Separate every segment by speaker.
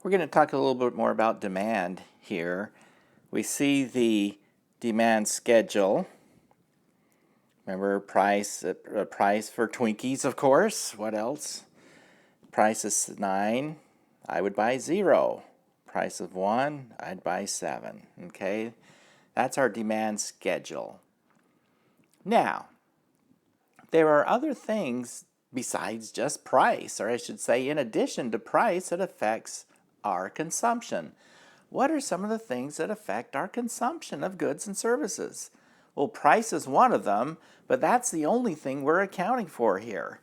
Speaker 1: We're going to talk a little bit more about demand here. We see the demand schedule. Remember price for Twinkies, of course. What else? Price is 9, I would buy 0. Price of 1, I'd buy 7. Okay, that's our demand schedule. Now, there are other things besides just price, or I should say in addition to price, that affects our consumption. What are some of the things that affect our consumption of goods and services? Well, price is one of them, but that's the only thing we're accounting for here.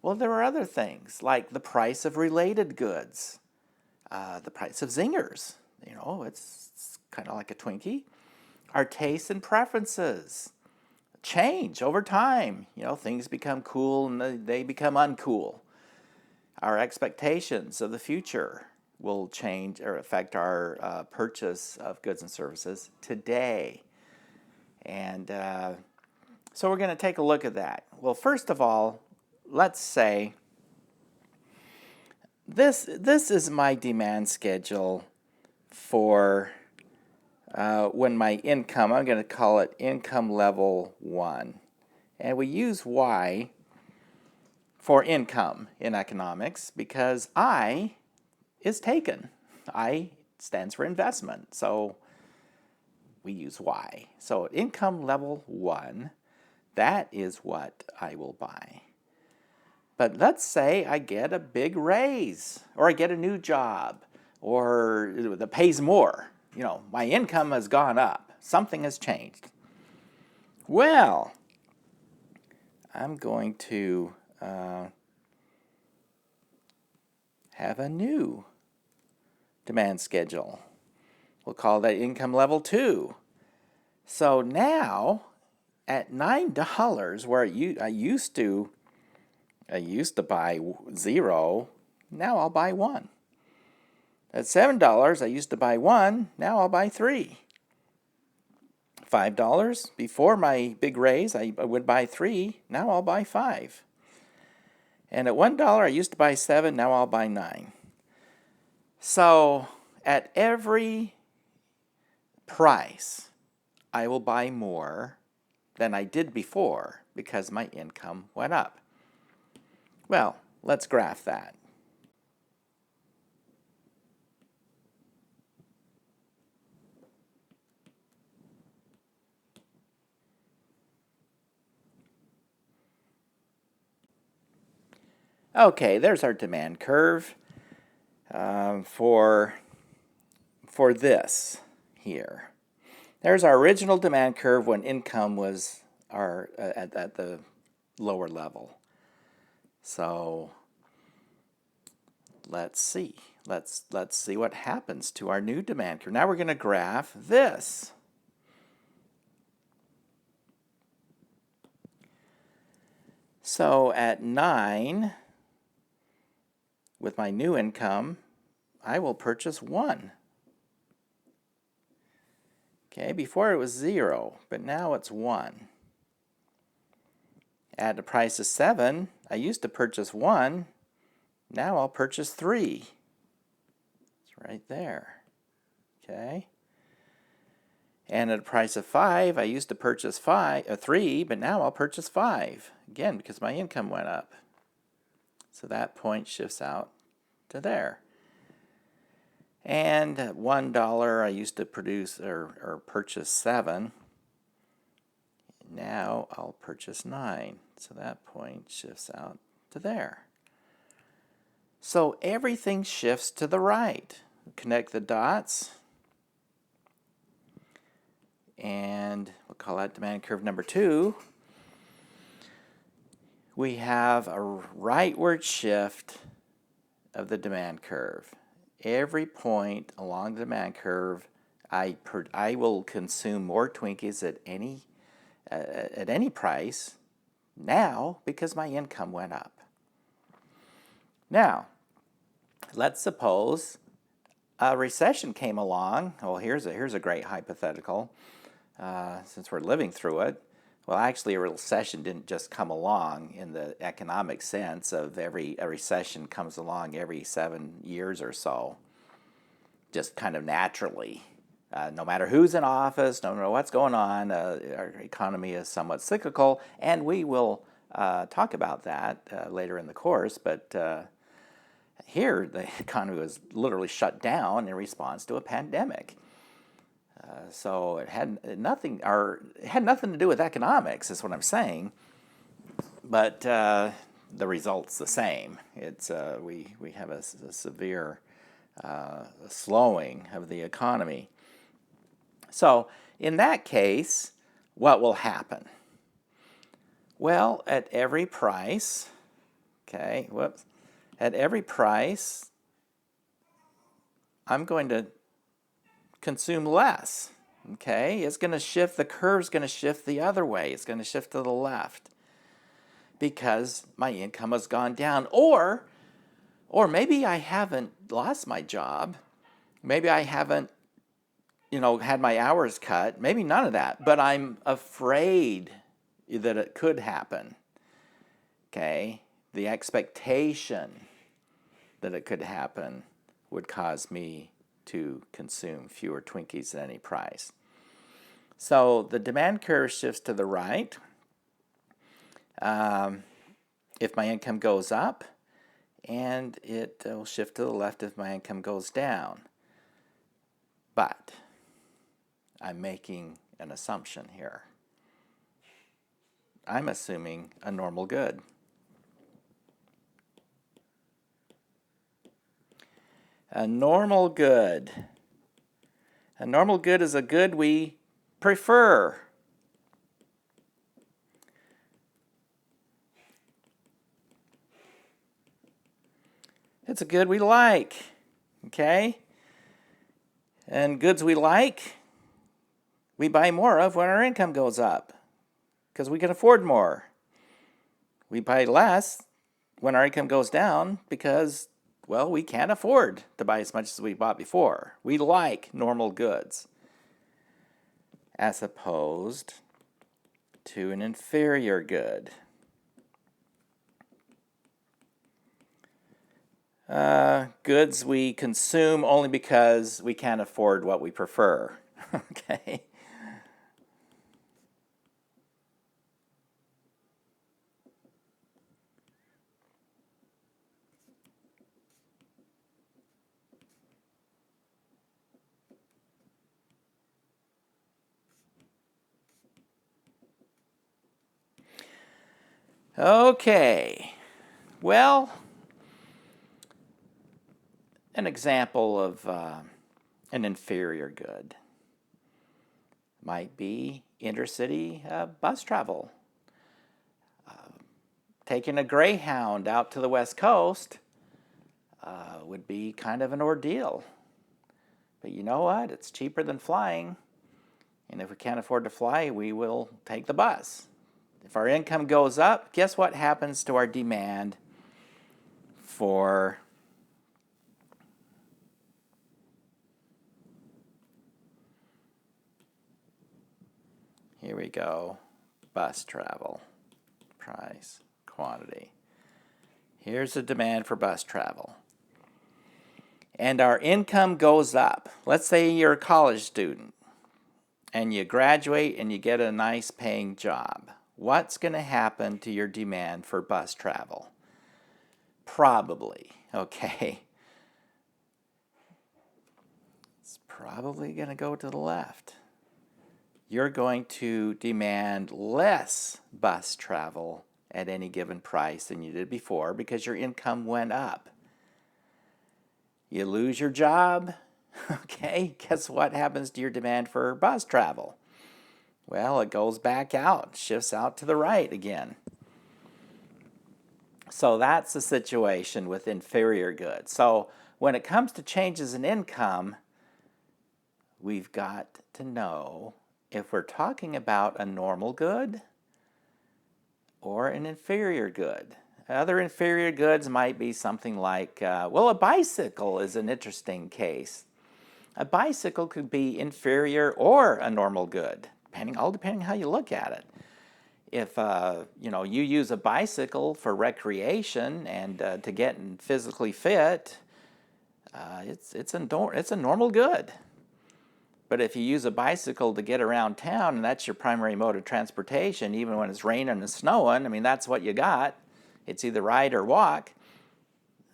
Speaker 1: Well, there are other things like the price of related goods, the price of zingers. You know, it's kind of like a Twinkie. Our tastes and preferences change over time. You know, things become cool and they become uncool. Our expectations of the future will change or affect our purchase of goods and services today. And so we're going to take a look at that. Well, first of all, let's say this is my demand schedule for when my income, I'm going to call it income level 1. And we use Y for income in economics because I is taken. I stands for investment. So we use Y. So income level 1, that is what I will buy. But let's say I get a big raise, or I get a new job, or that pays more. You know, my income has gone up. Something has changed. Well, I'm going to have a new demand schedule. We'll call that income level 2. So now, at $9, where I used to buy 0, now I'll buy 1. At $7, I used to buy 1, now I'll buy 3. $5, before my big raise, I would buy 3, now I'll buy 5. And at $1, I used to buy 7, now I'll buy 9. So at every price, I will buy more than I did before because my income went up. Well, let's graph that. Okay, there's our demand curve for this here. There's our original demand curve when income was at the lower level. So let's see. Let's see what happens to our new demand curve. Now we're going to graph this. So at 9, with my new income, I will purchase 1. Okay, before it was 0, but now it's 1. At the price of 7, I used to purchase 1, now I'll purchase 3. It's right there. Okay. And at the price of 5, I used to purchase 3, but now I'll purchase 5. Again, because my income went up. So that point shifts out to there. And at $1, I used to produce or purchase 7. Now I'll purchase 9. So that point shifts out to there. So everything shifts to the right. Connect the dots. And we'll call that demand curve number 2. We have a rightward shift of the demand curve. Every point along the demand curve, I will consume more Twinkies at any price now because my income went up. Now, let's suppose a recession came along. Well, here's a great hypothetical, since we're living through it. Well, actually, a recession didn't just come along in the economic sense of a recession comes along every 7 years or so, just kind of naturally. No matter who's in office, no matter what's going on, our economy is somewhat cyclical, and we will talk about that later in the course. But here, the economy was literally shut down in response to a pandemic. So it had nothing to do with economics, is what I'm saying. But the result's the same. It's we have a severe slowing of the economy. So in that case, what will happen? Well, at every price, at every price, I'm going to consume less. It's going to shift, the curve's going to shift the other way. It's going to shift to the left because my income has gone down. Or maybe I haven't lost my job. Maybe I haven't, had my hours cut. Maybe none of that. But I'm afraid that it could happen. The expectation that it could happen would cause me to consume fewer Twinkies at any price. So the demand curve shifts to the right. If my income goes up, and it will shift to the left if my income goes down. But I'm making an assumption here. I'm assuming a normal good. A normal good. A normal good is a good we prefer. It's a good we like. And goods we like, we buy more of when our income goes up because we can afford more. We buy less when our income goes down because, well, we can't afford to buy as much as we bought before. We like normal goods as opposed to an inferior good. Goods we consume only because we can't afford what we prefer. Okay. Well, an example of an inferior good might be intercity bus travel. Taking a Greyhound out to the West Coast would be kind of an ordeal. But you know what? It's cheaper than flying. And if we can't afford to fly, we will take the bus. If our income goes up, guess what happens to our demand for here we go, bus travel, price, quantity. Here's the demand for bus travel. And our income goes up. Let's say you're a college student and you graduate and you get a nice paying job. What's going to happen to your demand for bus travel? Probably, it's probably going to go to the left. You're going to demand less bus travel at any given price than you did before because your income went up. You lose your job, guess what happens to your demand for bus travel? Well, it goes back out, shifts out to the right again. So that's the situation with inferior goods. So when it comes to changes in income, we've got to know if we're talking about a normal good or an inferior good. Other inferior goods might be something like, a bicycle is an interesting case. A bicycle could be inferior or a normal good, depending how you look at it. if you use a bicycle for recreation and to get physically fit, it's a normal good. But if you use a bicycle to get around town and that's your primary mode of transportation, even when it's raining and snowing, I mean, that's what you got. It's either ride or walk.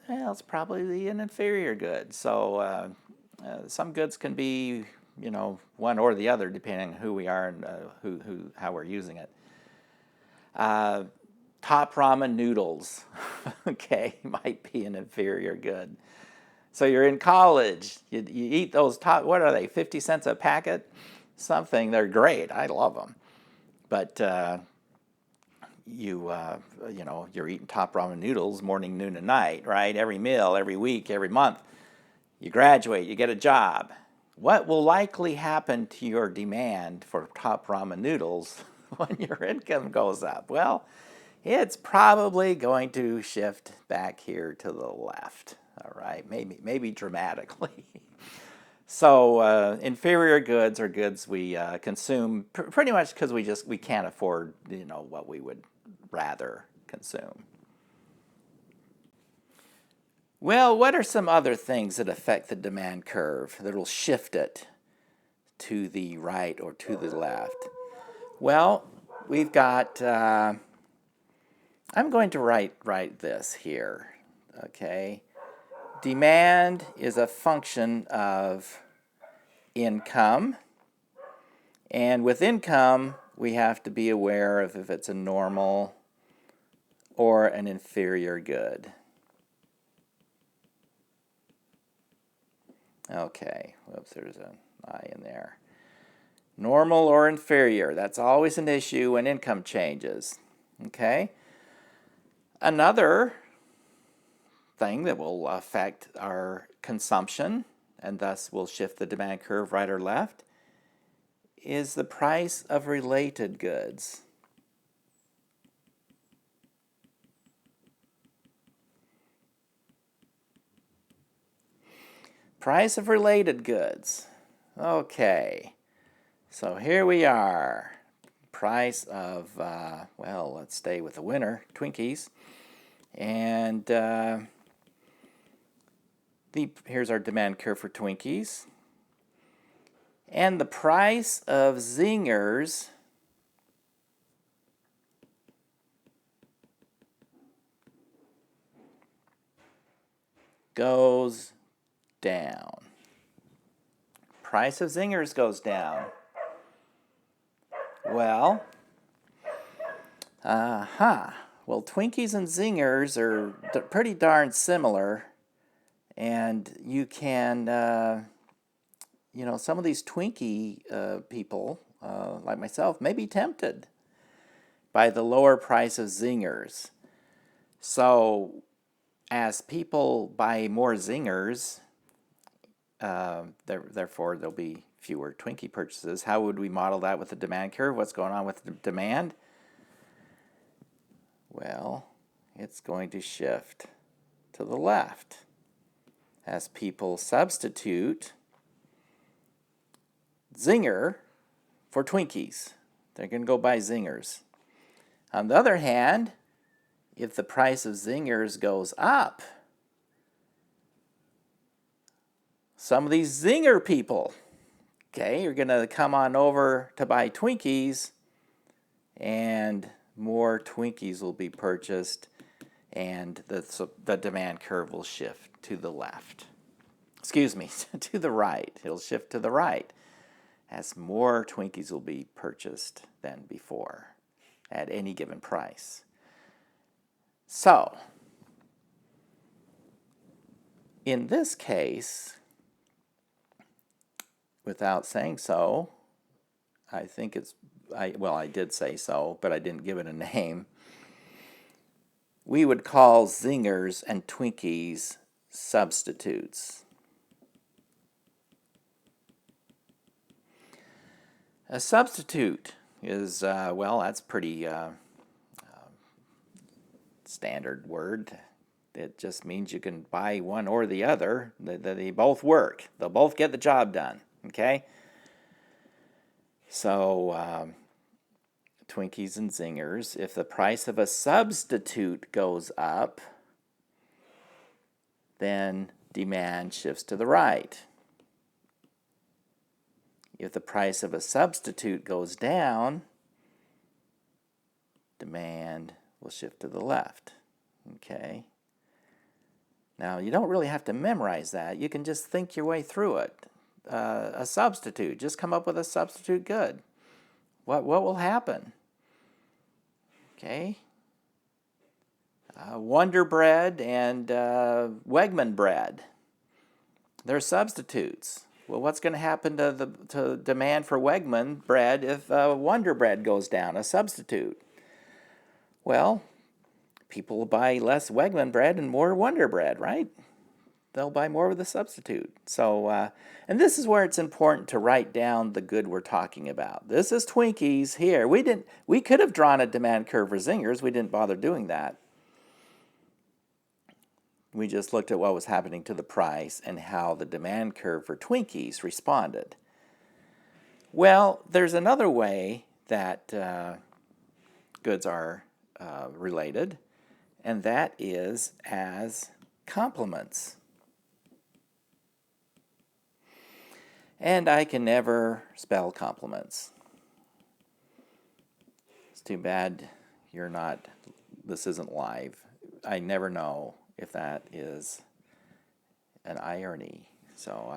Speaker 1: Well, it's probably an inferior good. So some goods can be, one or the other, depending on who we are and how we're using it. Top ramen noodles, okay, might be an inferior good. So you're in college, you eat those what are they, 50 cents a packet? Something, they're great, I love them. But you're eating top ramen noodles morning, noon, and night, right? Every meal, every week, every month. You graduate, you get a job. What will likely happen to your demand for top ramen noodles when your income goes up? Well, it's probably going to shift back here to the left, all right? Maybe dramatically. So inferior goods are goods we consume pretty much because we can't afford what we would rather consume. Well, what are some other things that affect the demand curve that will shift it to the right or to the left? Well, we've got, I'm going to write this here, okay? Demand is a function of income, and with income, we have to be aware of if it's a normal or an inferior good. Okay, whoops, there's an I in there. Normal or inferior, that's always an issue when income changes, okay? Another thing that will affect our consumption and thus will shift the demand curve right or left is the price of related goods. Price of related goods. Okay, so here we are. Price of, let's stay with the winner, Twinkies. And here's our demand curve for Twinkies. And the price of Zingers goes down. Price of Zingers goes down. Well, well, Twinkies and Zingers are pretty darn similar, and you can, some of these Twinkie people, like myself, may be tempted by the lower price of Zingers. So, as people buy more Zingers, therefore there'll be fewer Twinkie purchases. How would we model that with the demand curve? What's going on with the demand? Well, it's going to shift to the left as people substitute Zinger for Twinkies. They're going to go buy Zingers. On the other hand, if the price of Zingers goes up, some of these Zinger people, okay, you're going to come on over to buy Twinkies, and more Twinkies will be purchased, and the demand curve will shift to the left. Excuse me, to the right. It'll shift to the right as more Twinkies will be purchased than before at any given price. So, in this case, without saying so, I think I did say so, but I didn't give it a name. We would call Zingers and Twinkies substitutes. A substitute is, that's pretty standard word. It just means you can buy one or the other. They both work. They'll both get the job done, okay? So Twinkies and Zingers. If the price of a substitute goes up, then demand shifts to the right. If the price of a substitute goes down, demand will shift to the left. Okay. Now, you don't really have to memorize that. You can just think your way through it. A substitute. Just come up with a substitute good. What will happen? Okay. Wonder Bread and Wegman Bread. They're substitutes. Well, what's going to happen to demand for Wegman bread if Wonder Bread goes down, a substitute? Well, people will buy less Wegman bread and more Wonder Bread, right? They'll buy more with the substitute. So, and this is where it's important to write down the good we're talking about. This is Twinkies here. We could have drawn a demand curve for Zingers. We didn't bother doing that. We just looked at what was happening to the price and how the demand curve for Twinkies responded. Well, there's another way that goods are related, and that is as complements. And I can never spell complements. It's too bad this isn't live. I never know if that is an irony. So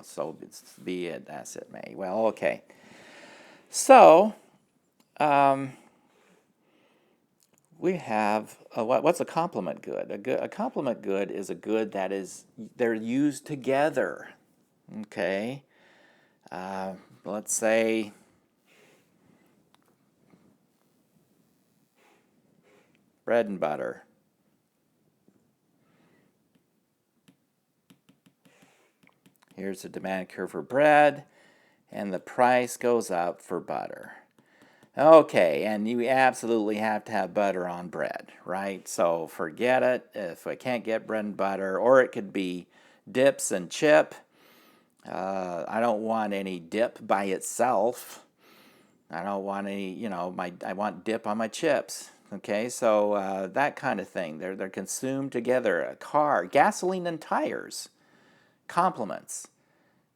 Speaker 1: so be it as it may. Well, okay. So, we have, what's a complement good? A complement good is a good that they're used together. Okay. Let's say bread and butter. Here's the demand curve for bread, and the price goes up for butter. Okay, and you absolutely have to have butter on bread, right? So forget it if I can't get bread and butter, or it could be dips and chip. I don't want any dip by itself. I don't want any, I want dip on my chips. Okay, so that kind of thing. They're consumed together. A car, gasoline and tires. Complements.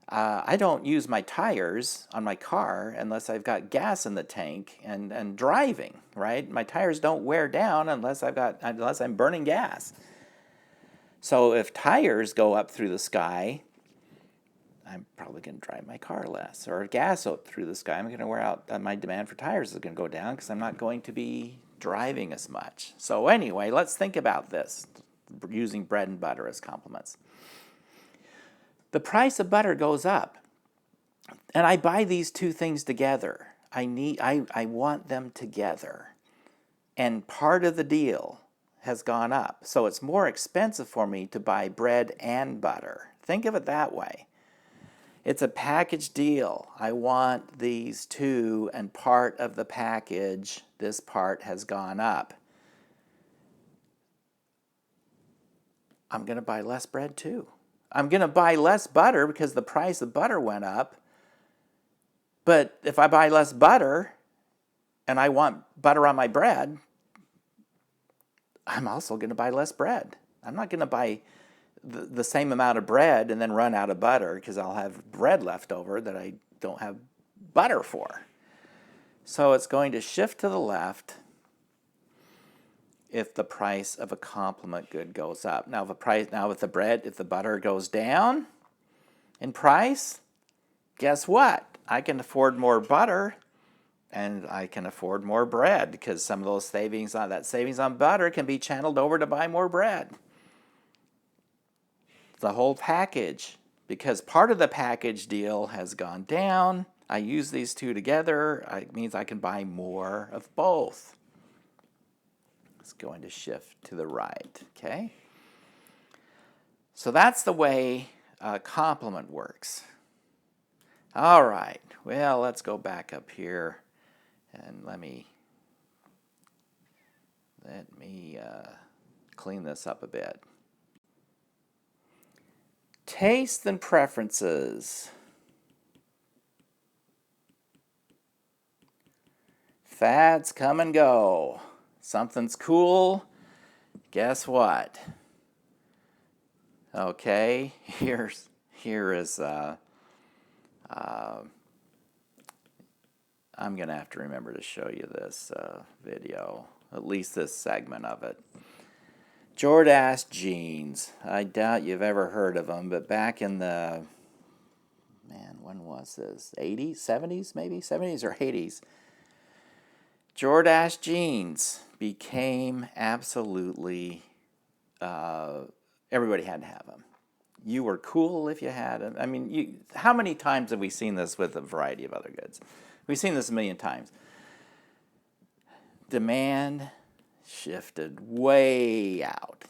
Speaker 1: I don't use my tires on my car unless I've got gas in the tank and driving, right? My tires don't wear down unless I'm burning gas. So if tires go up through the sky, I'm probably going to drive my car less. Or gas up through the sky, I'm going to wear out. My demand for tires is going to go down because I'm not going to be driving as much. So anyway, let's think about this, using bread and butter as complements. The price of butter goes up, and I buy these two things together. I want them together, and part of the deal has gone up. So it's more expensive for me to buy bread and butter. Think of it that way. It's a package deal. I want these two, and part of the package, this part has gone up. I'm going to buy less bread too. I'm going to buy less butter because the price of butter went up. But if I buy less butter and I want butter on my bread, I'm also going to buy less bread. I'm not going to buy the same amount of bread and then run out of butter because I'll have bread left over that I don't have butter for. So it's going to shift to the left if the price of a complement good goes up. Now, if the butter goes down in price, guess what? I can afford more butter and I can afford more bread because some of those savings on butter can be channeled over to buy more bread. The whole package, because part of the package deal has gone down. I use these two together. It means I can buy more of both. It's going to shift to the right, okay? So that's the way complement works. All right, well, let's go back up here and let me clean this up a bit. Tastes and preferences. Fads come and go. Something's cool. Guess what? Okay, here is I'm gonna have to remember to show you this video, at least this segment of it. Jordache jeans. I doubt you've ever heard of them, but back in the, man, when was this? 80s, 70s maybe? 70s or 80s. Jordache jeans became absolutely, everybody had to have them. You were cool if you had them. I mean, how many times have we seen this with a variety of other goods? We've seen this a million times. Demand shifted way out.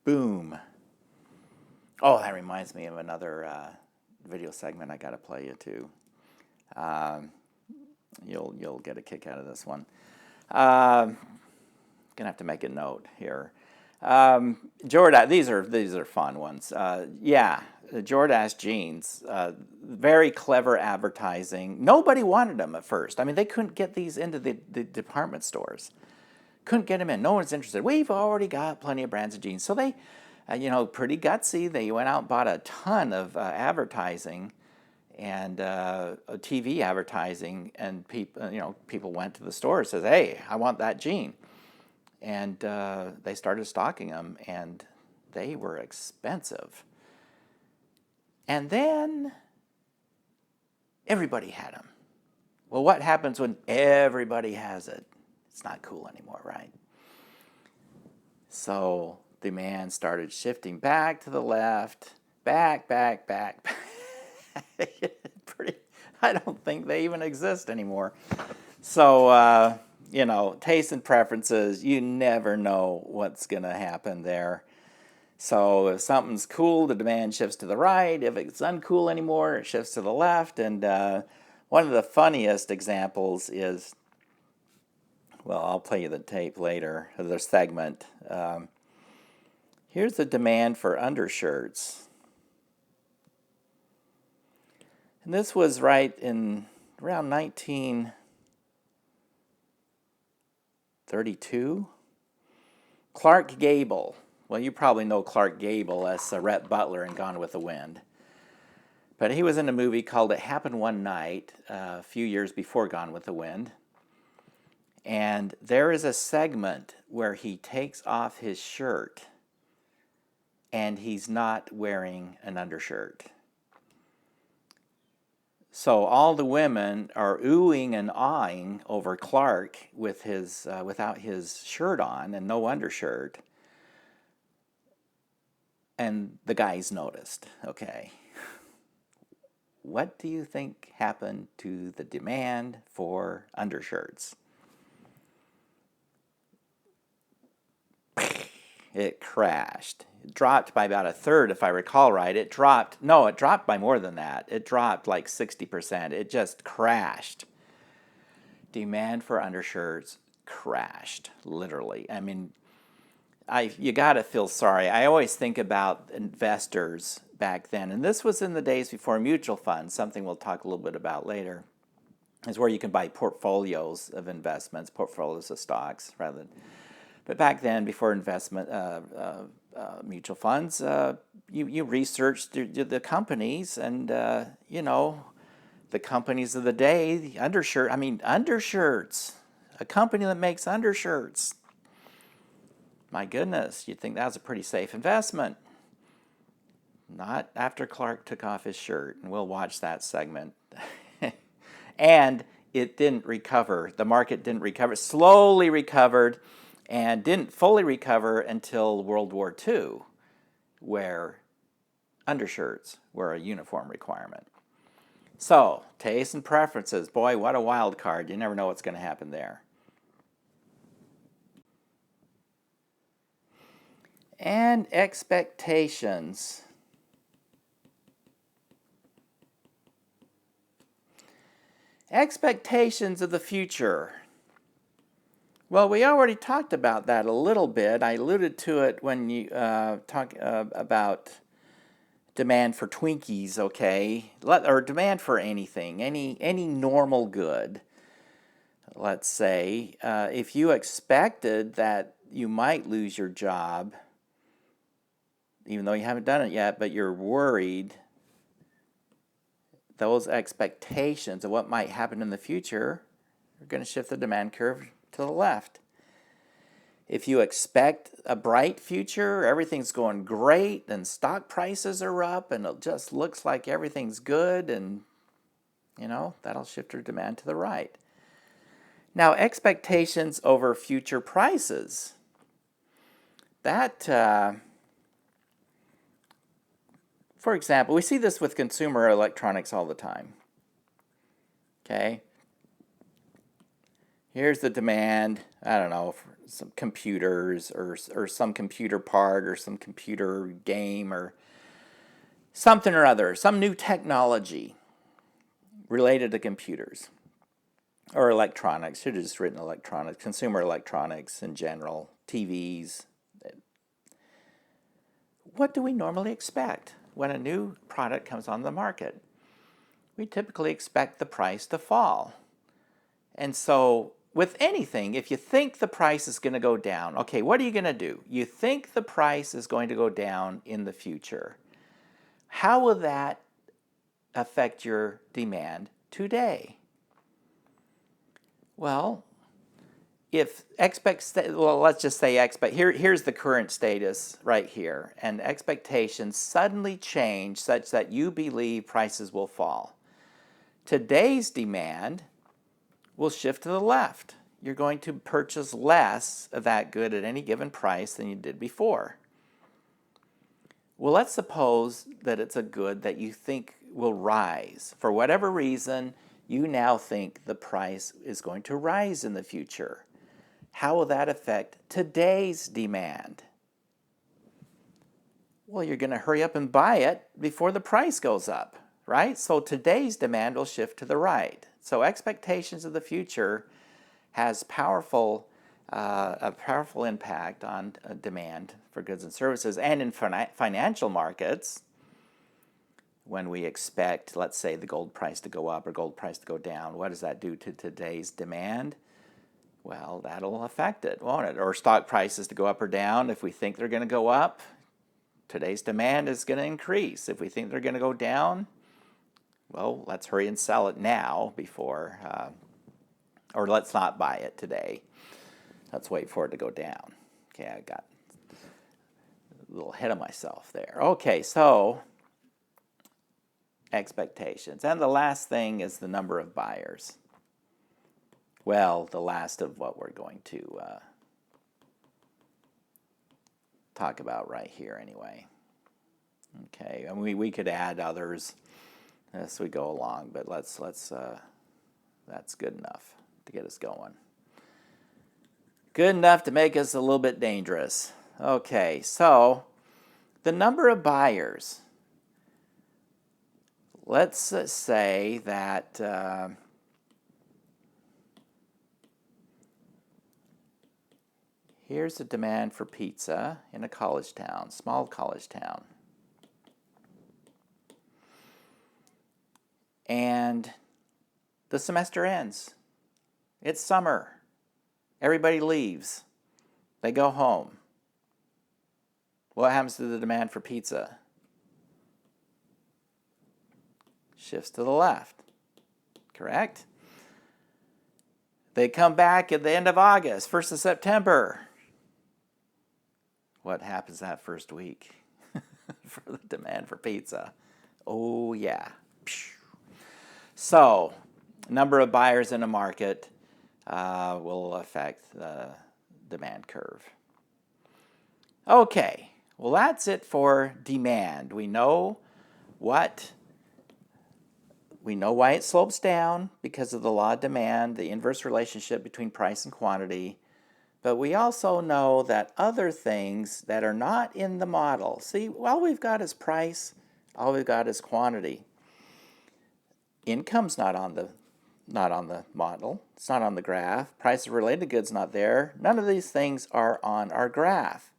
Speaker 1: Boom. Oh, that reminds me of another video segment I got to play you too. You'll get a kick out of this one. Gonna have to make a note here. Jordache, these are fun ones. Yeah, the Jordache jeans, very clever advertising. Nobody wanted them at first. I mean, they couldn't get these into the department stores. Couldn't get them in. No one's interested. We've already got plenty of brands of jeans. So they, pretty gutsy. They went out and bought a ton of advertising and TV advertising, and people went to the store and says, "Hey, I want that jean." And they started stocking them, and they were expensive. And then everybody had them. Well, what happens when everybody has it? It's not cool anymore, right? So demand started shifting back to the left, back. I don't think they even exist anymore. So, taste and preferences, you never know what's going to happen there. So if something's cool, the demand shifts to the right. If it's uncool anymore, it shifts to the left. And one of the funniest examples is, well, I'll play you the tape later, the segment. Here's the demand for undershirts. And this was right in around 1932. Clark Gable. Well, you probably know Clark Gable as Rhett Butler in Gone with the Wind. But he was in a movie called It Happened One Night, a few years before Gone with the Wind. And there is a segment where he takes off his shirt and he's not wearing an undershirt. So all the women are oohing and awing over Clark with his without his shirt on and no undershirt. And the guys noticed, okay. What do you think happened to the demand for undershirts? It crashed. It dropped by about a third, if I recall right. It dropped by more than that. It dropped like 60%. It just crashed. Demand for undershirts crashed, literally. I mean, you got to feel sorry. I always think about investors back then, and this was in the days before mutual funds, something we'll talk a little bit about later, is where you can buy portfolios of investments, portfolios of stocks, rather than. But back then, before investment mutual funds, you researched the companies, and the companies of the day, the undershirts, a company that makes undershirts. My goodness, you'd think that was a pretty safe investment. Not after Clark took off his shirt, and we'll watch that segment. And it didn't recover. The market didn't recover. Slowly recovered, and didn't fully recover until World War II, where undershirts were a uniform requirement. So, taste and preferences. Boy, what a wild card. You never know what's going to happen there. And expectations. Expectations of the future. Well, we already talked about that a little bit. I alluded to it when you talk about demand for Twinkies, okay? Or demand for anything, any normal good. let's say, if you expected that you might lose your job, even though you haven't done it yet, but you're worried, those expectations of what might happen in the future are going to shift the demand curve to the left. If you expect a bright future, everything's going great and stock prices are up and it just looks like everything's good, and that'll shift your demand to the right. Now, expectations over future prices. That, for example, we see this with consumer electronics all the time. Okay? Here's the demand, I don't know, for some computers or some computer part or some computer game or something or other, some new technology related to computers or electronics. Should have just written electronics, consumer electronics in general, TVs. What do we normally expect when a new product comes on the market? We typically expect the price to fall. And so with anything, if you think the price is going to go down, okay, what are you going to do? You think the price is going to go down in the future. How will that affect your demand today? Well, if let's just say here's the current status right here, and expectations suddenly change such that you believe prices will fall. Today's demand will shift to the left. You're going to purchase less of that good at any given price than you did before. Well, let's suppose that it's a good that you think will rise. For whatever reason, you now think the price is going to rise in the future. How will that affect today's demand? Well, you're going to hurry up and buy it before the price goes up, right? So today's demand will shift to the right. So expectations of the future has a powerful impact on demand for goods and services. And in financial markets, when we expect, let's say, the gold price to go up or gold price to go down, what does that do to today's demand? Well, that'll affect it, won't it? Or stock prices to go up or down. If we think they're going to go up, today's demand is going to increase. If we think they're going to go down, well, let's hurry and sell it now before, or let's not buy it today. Let's wait for it to go down. Okay, I got a little ahead of myself there. Okay, so expectations. And the last thing is the number of buyers. Well, the last of what we're going to talk about right here anyway. Okay, and we could add others as we go along, but that's good enough to get us going. Good enough to make us a little bit dangerous. Okay, so the number of buyers. Let's say that here's the demand for pizza in a college town, small college town. And the semester ends. It's summer. Everybody leaves. They go home. What happens to the demand for pizza? Shifts to the left. Correct? They come back at the end of August, 1st of September. What happens that first week for the demand for pizza? Oh, yeah. So, number of buyers in a market will affect the demand curve. Okay, well, that's it for demand. We know why it slopes down because of the law of demand, the inverse relationship between price and quantity. But we also know that other things that are not in the model. See, all we've got is price, all we've got is quantity. Income's not on the model. It's not on the graph. Price of related goods not there. None of these things are on our graph.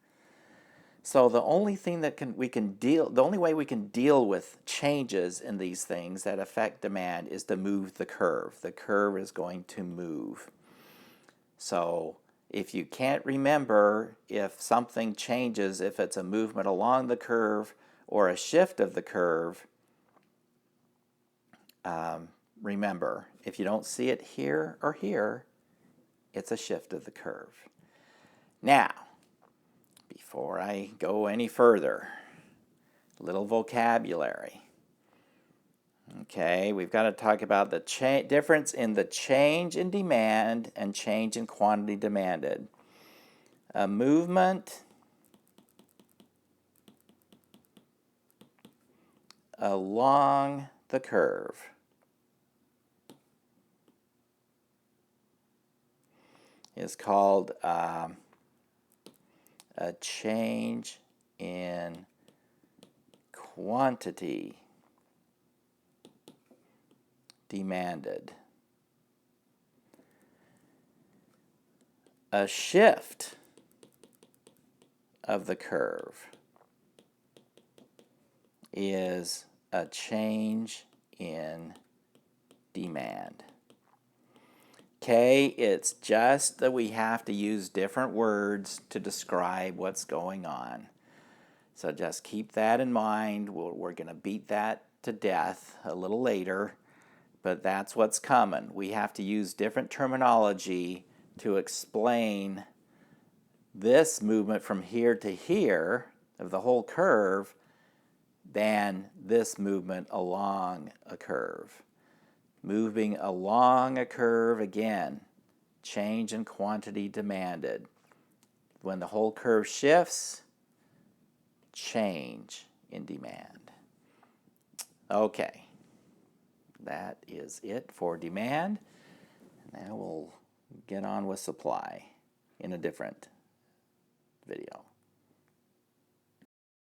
Speaker 1: So the only thing that the only way we can deal with changes in these things that affect demand is to move the curve. The curve is going to move. So if you can't remember if something changes, if it's a movement along the curve or a shift of the curve, remember, if you don't see it here or here, it's a shift of the curve. Now, before I go any further, little vocabulary. Okay, we've got to talk about the difference in the change in demand and change in quantity demanded. A movement along the curve is called a change in quantity demanded. A shift of the curve is a change in demand. Okay, it's just that we have to use different words to describe what's going on. So just keep that in mind. We're going to beat that to death a little later, but that's what's coming. We have to use different terminology to explain this movement from here to here of the whole curve than this movement along a curve. Moving along a curve, again, change in quantity demanded. When the whole curve shifts, change in demand. Okay, that is it for demand. Now we'll get on with supply in a different video.